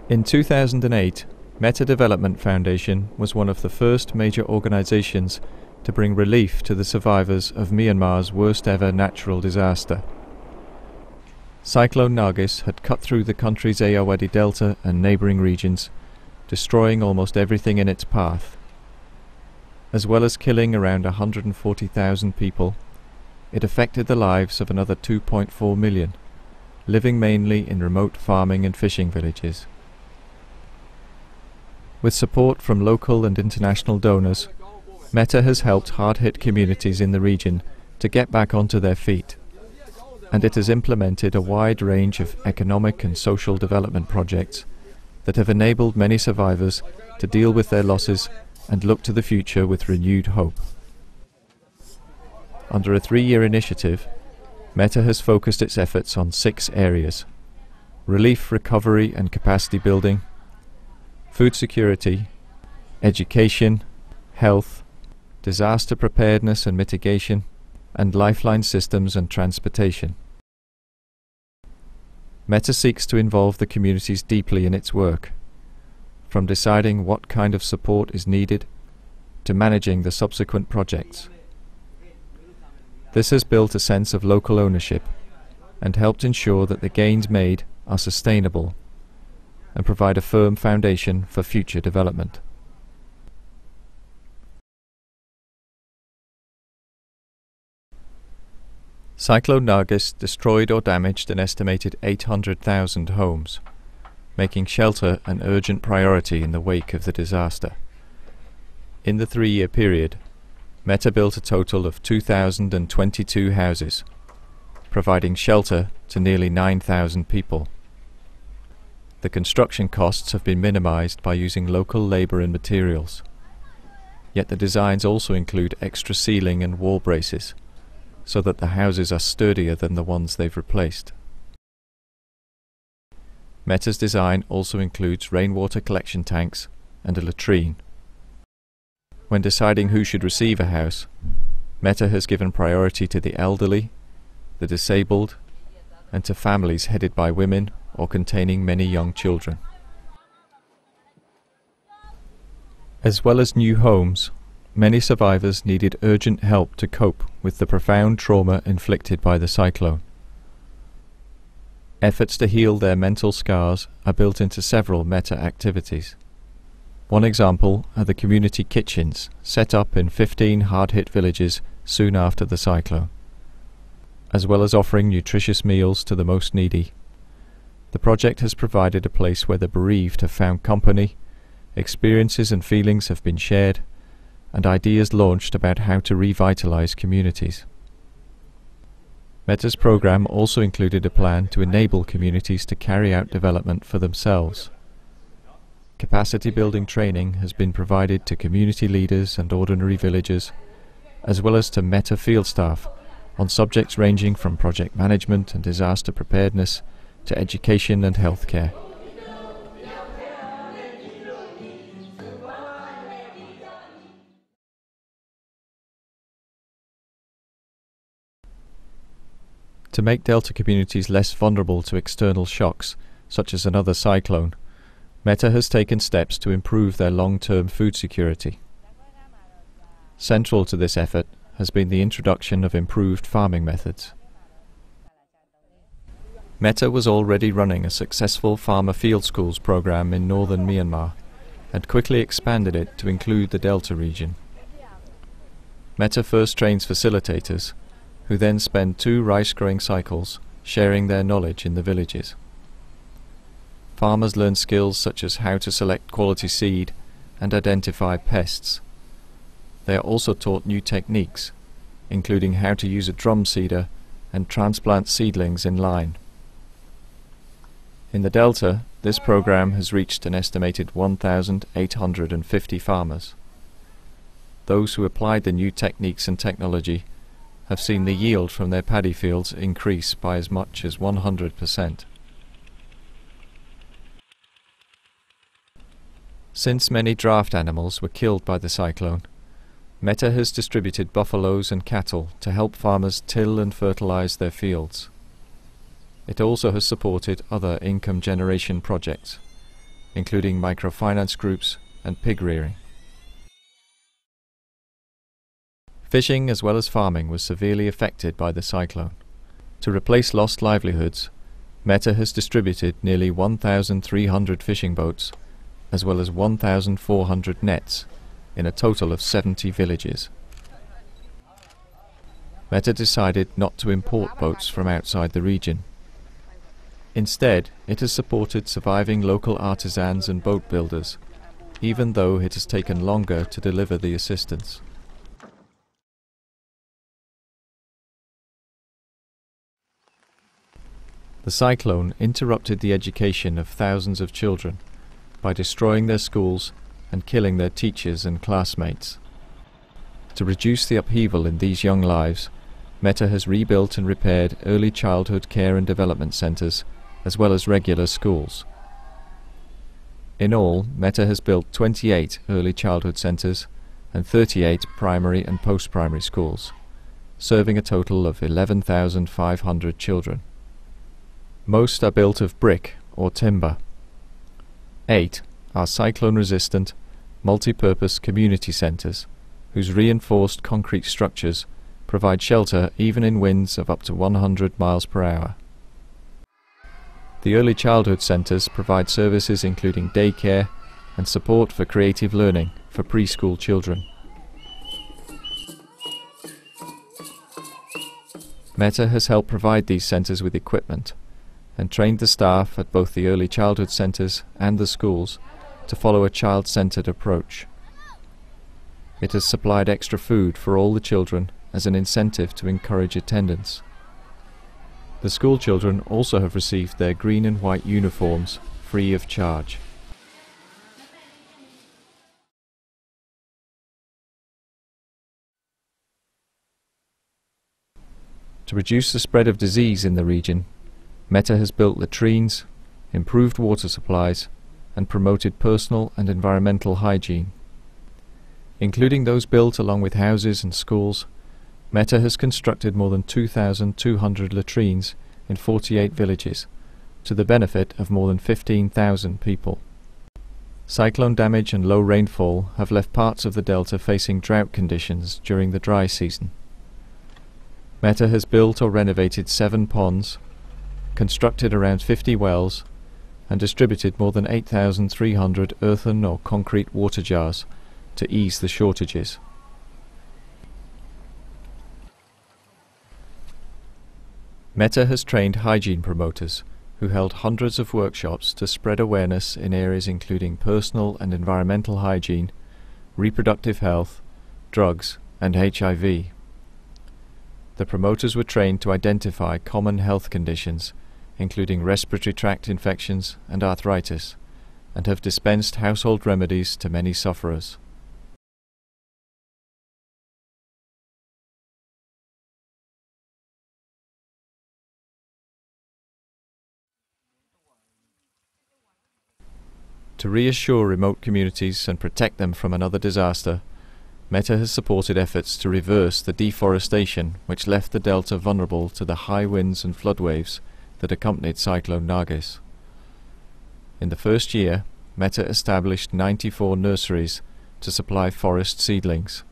In 2008, Metta Development Foundation was one of the first major organizations to bring relief to the survivors of Myanmar's worst ever natural disaster. Cyclone Nargis had cut through the country's Ayeyarwady Delta and neighbouring regions, destroying almost everything in its path. As well as killing around 140,000 people, it affected the lives of another 2.4 million, living mainly in remote farming and fishing villages. With support from local and international donors, Metta has helped hard-hit communities in the region to get back onto their feet, and it has implemented a wide range of economic and social development projects that have enabled many survivors to deal with their losses and look to the future with renewed hope. Under a 3-year initiative, Metta has focused its efforts on 6 areas: relief, recovery and capacity building, food security, education, health, disaster preparedness and mitigation, and lifeline systems and transportation. Metta seeks to involve the communities deeply in its work, from deciding what kind of support is needed to managing the subsequent projects. This has built a sense of local ownership and helped ensure that the gains made are sustainable and provide a firm foundation for future development. Cyclone Nargis destroyed or damaged an estimated 800,000 homes, making shelter an urgent priority in the wake of the disaster. In the 3-year period, Metta built a total of 2,022 houses, providing shelter to nearly 9,000 people. The construction costs have been minimized by using local labor and materials, yet the designs also include extra ceiling and wall braces, so that the houses are sturdier than the ones they've replaced. Metta's design also includes rainwater collection tanks and a latrine. When deciding who should receive a house, Metta has given priority to the elderly, the disabled, and to families headed by women or containing many young children. As well as new homes, many survivors needed urgent help to cope with the profound trauma inflicted by the cyclone. Efforts to heal their mental scars are built into several Metta activities. One example are the community kitchens set up in 15 hard-hit villages soon after the cyclone. As well as offering nutritious meals to the most needy, the project has provided a place where the bereaved have found company, experiences and feelings have been shared, and ideas launched about how to revitalize communities. Metta's program also included a plan to enable communities to carry out development for themselves. Capacity building training has been provided to community leaders and ordinary villagers, as well as to Metta field staff on subjects ranging from project management and disaster preparedness to education and healthcare. To make Delta communities less vulnerable to external shocks, such as another cyclone, Metta has taken steps to improve their long-term food security. Central to this effort has been the introduction of improved farming methods. Metta was already running a successful farmer field schools program in northern Myanmar and quickly expanded it to include the Delta region. Metta first trains facilitators, who then spend 2 rice-growing cycles sharing their knowledge in the villages. Farmers learn skills such as how to select quality seed and identify pests. They are also taught new techniques, including how to use a drum seeder and transplant seedlings in line. In the Delta, this program has reached an estimated 1,850 farmers. Those who applied the new techniques and technology have seen the yield from their paddy fields increase by as much as 100%. Since many draft animals were killed by the cyclone, Metta has distributed buffaloes and cattle to help farmers till and fertilize their fields. It also has supported other income generation projects, including microfinance groups and pig rearing. Fishing as well as farming was severely affected by the cyclone. To replace lost livelihoods, Metta has distributed nearly 1,300 fishing boats as well as 1,400 nets in a total of 70 villages. Metta decided not to import boats from outside the region. Instead, it has supported surviving local artisans and boat builders, even though it has taken longer to deliver the assistance. The cyclone interrupted the education of thousands of children by destroying their schools and killing their teachers and classmates. To reduce the upheaval in these young lives, Metta has rebuilt and repaired early childhood care and development centres as well as regular schools. In all, Metta has built 28 early childhood centres and 38 primary and post-primary schools, serving a total of 11,500 children. Most are built of brick or timber. 8 are cyclone-resistant, multi-purpose community centres, whose reinforced concrete structures provide shelter even in winds of up to 100 miles per hour. The early childhood centres provide services including daycare and support for creative learning for preschool children. Metta has helped provide these centres with equipment and trained the staff at both the early childhood centres and the schools to follow a child-centred approach. It has supplied extra food for all the children as an incentive to encourage attendance. The school children also have received their green and white uniforms free of charge. To reduce the spread of disease in the region, Metta has built latrines, improved water supplies, and promoted personal and environmental hygiene. Including those built along with houses and schools, Metta has constructed more than 2,200 latrines in 48 villages, to the benefit of more than 15,000 people. Cyclone damage and low rainfall have left parts of the delta facing drought conditions during the dry season. Metta has built or renovated 7 ponds, constructed around 50 wells, and distributed more than 8,300 earthen or concrete water jars to ease the shortages. Metta has trained hygiene promoters who held hundreds of workshops to spread awareness in areas including personal and environmental hygiene, reproductive health, drugs, and HIV. The promoters were trained to identify common health conditions, including respiratory tract infections and arthritis, and have dispensed household remedies to many sufferers. To reassure remote communities and protect them from another disaster, Metta has supported efforts to reverse the deforestation which left the delta vulnerable to the high winds and flood waves that accompanied Cyclone Nargis. In the first year, Metta established 94 nurseries to supply forest seedlings.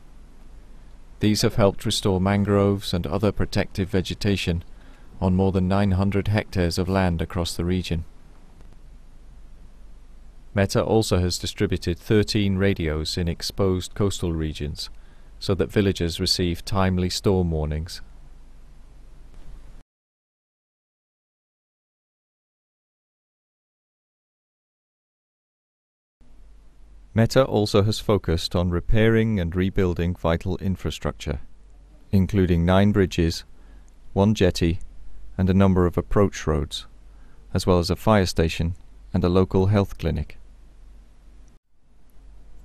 These have helped restore mangroves and other protective vegetation on more than 900 hectares of land across the region. Metta also has distributed 13 radios in exposed coastal regions so that villagers receive timely storm warnings. Metta also has focused on repairing and rebuilding vital infrastructure, including 9 bridges, 1 jetty, and a number of approach roads, as well as a fire station and a local health clinic.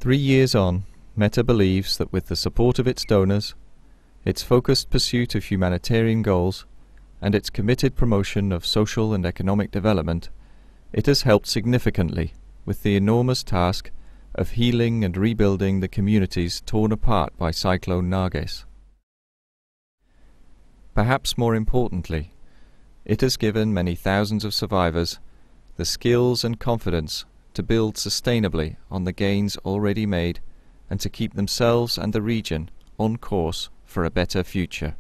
3 years on, Metta believes that with the support of its donors, its focused pursuit of humanitarian goals, and its committed promotion of social and economic development, it has helped significantly with the enormous task of healing and rebuilding the communities torn apart by Cyclone Nargis. Perhaps more importantly, it has given many thousands of survivors the skills and confidence to build sustainably on the gains already made and to keep themselves and the region on course for a better future.